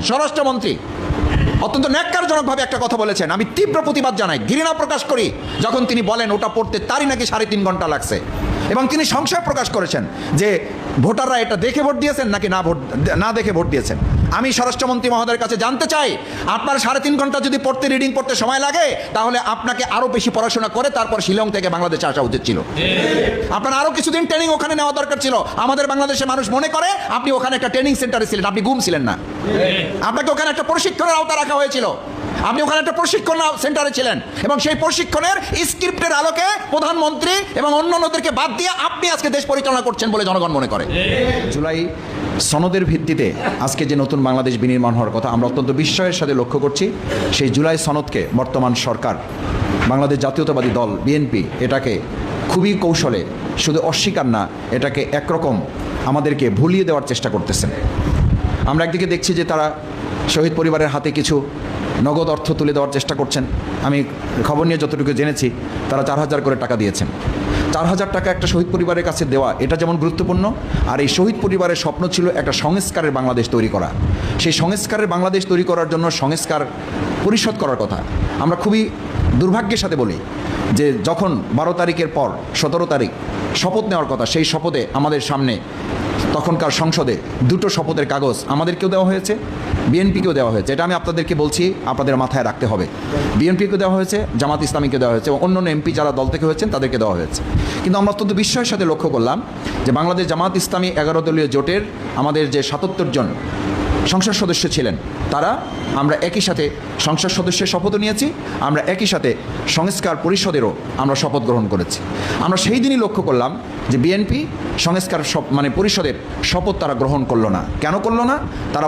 স্বরাষ্ট্রমন্ত্রী অত্যন্ত ন্যাক্কারজনকভাবে একটা কথা বলেছেন, আমি তীব্র প্রতিবাদ জানাই, ঘৃণা প্রকাশ করি যখন তিনি বলেন ওটা পড়তে তারই নাকি 3.5 ঘন্টা লাগছে। এবং তিনি সংশয় প্রকাশ করেছেন যে ভোটাররা এটা দেখে ভোট দিয়েছেন নাকি না দেখে ভোট দিয়েছেন। আমি স্বরাষ্ট্রমন্ত্রী মহোদয়ের কাছে জানতে চাই, আপনার 3.5 ঘন্টা যদি রিডিং পড়তে সময় লাগে, তাহলে আপনাকে আরও বেশি পড়াশোনা করে তারপর শিলং থেকে বাংলাদেশে আসা উচিত ছিল। আপনার আরও কিছুদিন ট্রেনিং ওখানে নেওয়া দরকার ছিল। আমাদের বাংলাদেশের মানুষ মনে করে আপনি ওখানে একটা ট্রেনিং সেন্টারে ছিলেন, আপনি গুম ছিলেন না। আপনাকে ওখানে একটা প্রশিক্ষণের আওতা রাখা হয়েছিল, আপনি ওখানে একটা প্রশিক্ষণ সেন্টারে ছিলেন, এবং সেই প্রশিক্ষণের স্ক্রিপ্টের আলোকে প্রধানমন্ত্রী এবং অন্যান্যদেরকে বাদ দিয়ে আপনি আজকে দেশ পরিচালনা করছেন বলে জনগণ মনে করে। জুলাই সনদের ভিত্তিতে আজকে যে নতুন বাংলাদেশ বিনির্মাণ হওয়ার কথা আমরা অত্যন্ত বিস্ময়ের সাথে লক্ষ্য করছি। সেই জুলাই সনদকে বর্তমান সরকার, বাংলাদেশ জাতীয়তাবাদী দল বিএনপি, এটাকে খুবই কৌশলে, শুধু অস্বীকার না, এটাকে একরকম আমাদেরকে ভুলিয়ে দেওয়ার চেষ্টা করতেছেন। আমরা একদিকে দেখছি যে তারা শহীদ পরিবারের হাতে কিছু নগদ অর্থ তুলে দেওয়ার চেষ্টা করছেন। আমি খবর নিয়ে যতটুকু জেনেছি তারা 4,000 করে টাকা দিয়েছেন। 4,000 টাকা একটা শহীদ পরিবারের কাছে দেওয়া, এটা যেমন গুরুত্বপূর্ণ, আর এই শহীদ পরিবারের স্বপ্ন ছিল একটা সংস্কারের বাংলাদেশ তৈরি করা। সেই সংস্কারের বাংলাদেশ তৈরি করার জন্য সংস্কার পরিশোধ করার কথা। আমরা খুবই দুর্ভাগ্যের সাথে বলি যে যখন 12 তারিখের পর 17 তারিখ শপথ নেওয়ার কথা, সেই শপথে আমাদের সামনে তখনকার সংসদে 2টো শপথের কাগজ আমাদেরকেও দেওয়া হয়েছে, বিএনপিকেও দেওয়া হয়েছে। এটা আমি আপনাদেরকে বলছি, আপনাদের মাথায় রাখতে হবে। বিএনপিকে দেওয়া হয়েছে, জামাত ইসলামীকে দেওয়া হয়েছে, এবং অন্যান্য এমপি যারা দল থেকে হয়েছেন তাদেরকে দেওয়া হয়েছে। কিন্তু আমরা অত্যন্ত বিস্ময়ের সাথে লক্ষ্য করলাম যে বাংলাদেশ জামাত ইসলামী 11 দলীয় জোটের আমাদের যে 77 জন সংসদ সদস্য ছিলেন, তারা আমরা একই সাথে সংসদ সদস্যের শপথও নিয়েছি, আমরা একই সাথে সংস্কার পরিষদেরও আমরা শপথ গ্রহণ করেছি। আমরা সেই দিনই লক্ষ্য করলাম যে বিএনপি সংস্কার পরিষদের শপথ তারা গ্রহণ করলো না। কেন করলো না? তারা